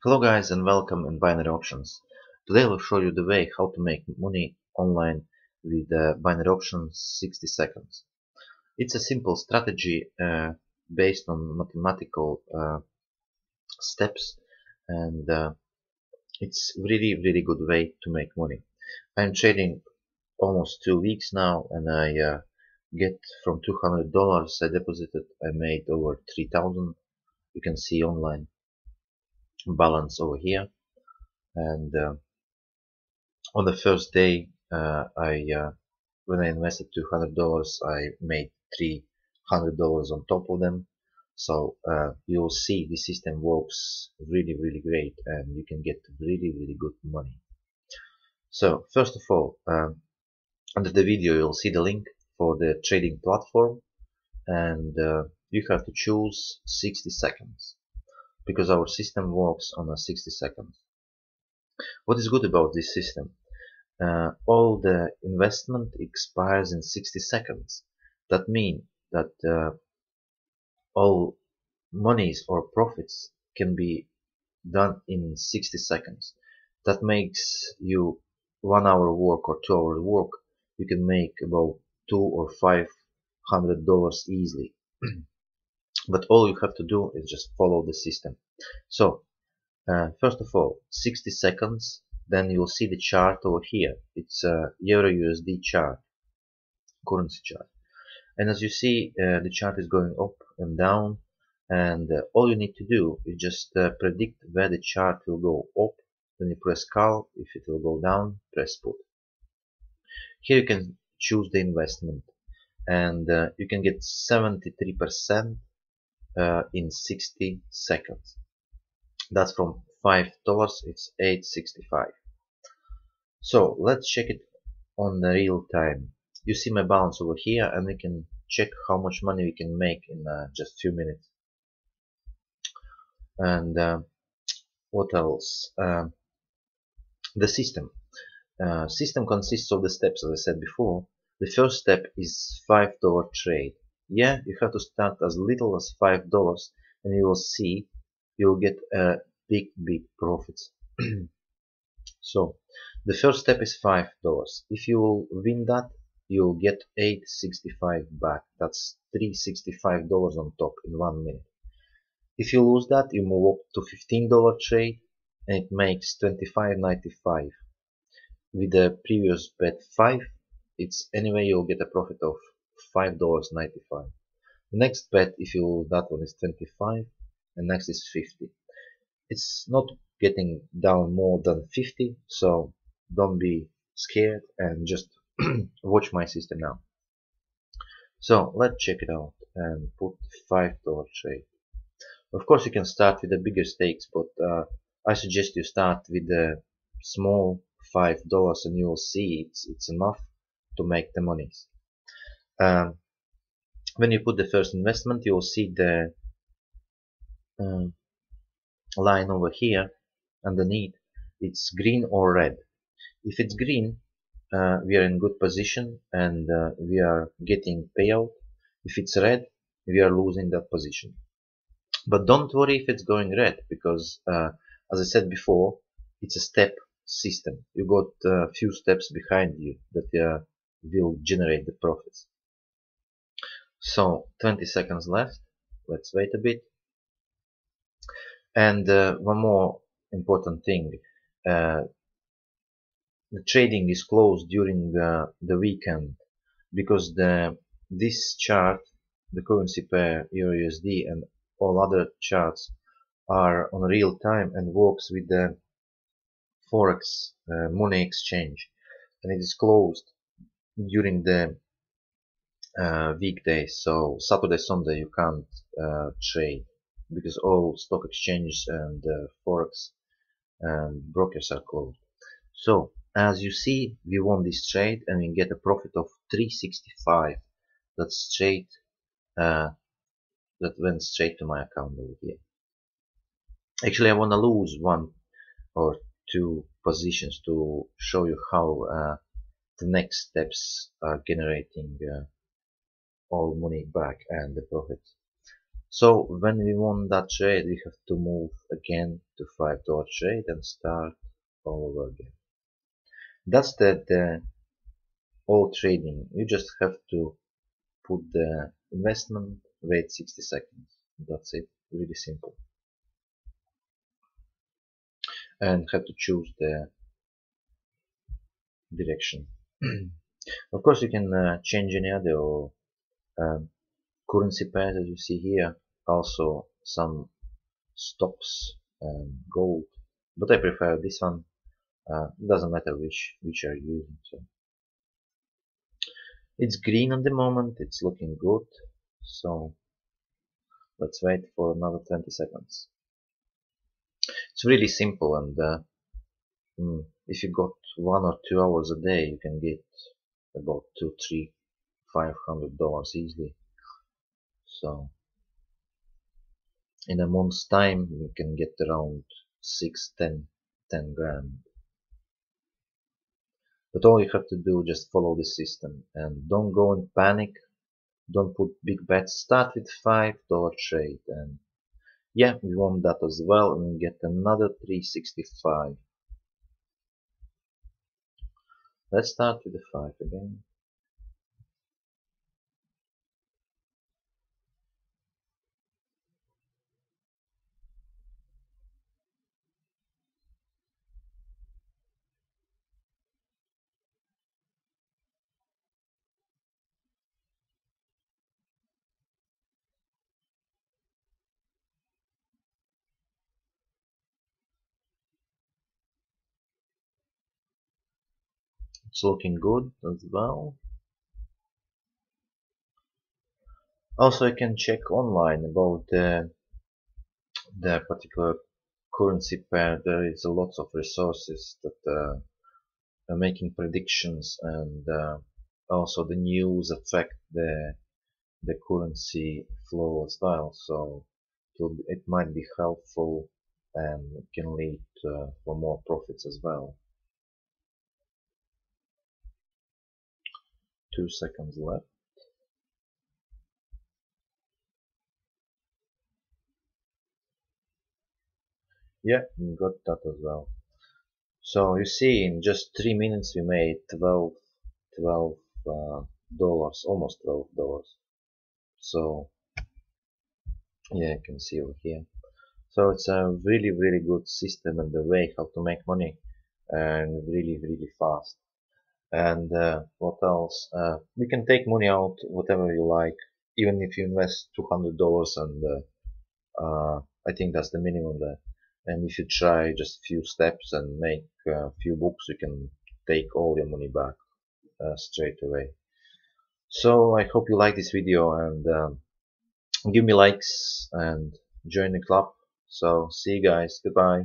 Hello guys and welcome in Binary Options. Today I will show you the way how to make money online with Binary Options 60 seconds. It's a simple strategy based on mathematical steps, and it's really good way to make money. I'm trading almost 2 weeks now, and I get from $200 I deposited, I made over 3,000. You can see online balance over here, and on the first day when I invested $200, I made $300 on top of them. So you'll see the system works really great, and you can get really good money. So first of all, under the video you'll see the link for the trading platform, and you have to choose 60 seconds because our system works on a 60 seconds. What is good about this system? All the investment expires in 60 seconds. That means that all monies or profits can be done in 60 seconds. That makes you 1 hour work or 2 hour work. You can make about $200 or $500 easily. But all you have to do is just follow the system. So first of all, 60 seconds. Then you'll see the chart over here. It's a Euro USD chart, currency chart. And as you see, the chart is going up and down, and all you need to do is just predict where the chart will go up. Then you press call. If it will go down, press put. Here you can choose the investment, and you can get 73% in 60 seconds. That's from $5, it's $8.65. So let's check it on the real time. You see my balance over here, and we can check how much money we can make in just few minutes. And what else? The system. System consists of the steps, as I said before. The first step is $5 trade. Yeah, you have to start as little as $5, and you will see you'll get big profits. So the first step is $5. If you will win that, you'll get $8.65 back. That's $365 on top in 1 minute. If you lose that, you move up to $15 trade, and it makes $25.95. With the previous bet 5, it's anyway you'll get a profit of $5.95. The next bet, if you lose that one, is 25, and next is 50. It's not getting down more than 50, so don't be scared and just watch my system now. So let's check it out and put $5 trade. Of course you can start with the bigger stakes, but I suggest you start with the small $5, and you will see it's enough to make the monies. When you put the first investment, you will see the line over here underneath. It's green or red. If it's green, we are in good position, and we are getting payout. If it's red, we are losing that position. But don't worry if it's going red, because as I said before, it's a step system. You got a few steps behind you that will generate the profits. So 20 seconds left. Let's wait a bit. And one more important thing, the trading is closed during the weekend, because this chart, the currency pair Euro USD and all other charts, are on real time and works with the Forex money exchange, and it is closed during the weekdays. So Saturday, Sunday you can't trade, because all stock exchanges and Forex and brokers are closed. So as you see, we won this trade and we get a profit of $365. That's straight, that went straight to my account over here. Actually, I want to lose 1 or 2 positions to show you how the next steps are generating all money back and the profit. So when we won that trade, we have to move again to $5 trade and start all over again. That's the all trading. You just have to put the investment, wait 60 seconds. That's it. Really simple. And have to choose the direction. Of course, you can change any other currency pairs as you see here. Also some stocks and gold, but I prefer this one. Doesn't matter which you're using. So it's green at the moment. It's looking good. So let's wait for another 20 seconds. It's really simple, and if you got 1 or 2 hours a day, you can get about $2, $3, $500 easily. So in a month's time, you can get around 6, 10 grand. But all you have to do is just follow the system and don't go in panic. Don't put big bets. Start with $5 trade, and yeah, we want that as well, and we get another 365. Let's start with the 5 again. It's looking good as well. Also, you can check online about the particular currency pair. There is a lot of resources that are making predictions, and also the news affect the currency flow as well. So it might be helpful and can lead for more profits as well. 2 seconds left. Yeah, we got that as well. So you see, in just 3 minutes we made 12 dollars, almost $12. So yeah, you can see over here. So it's a really good system and the way how to make money, and really fast. And what else? We can take money out whatever you like, even if you invest $200, and I think that's the minimum there. And if you try just a few steps and make a few books, you can take all your money back straight away. So I hope you like this video, and give me likes and join the club. So see you guys. Goodbye.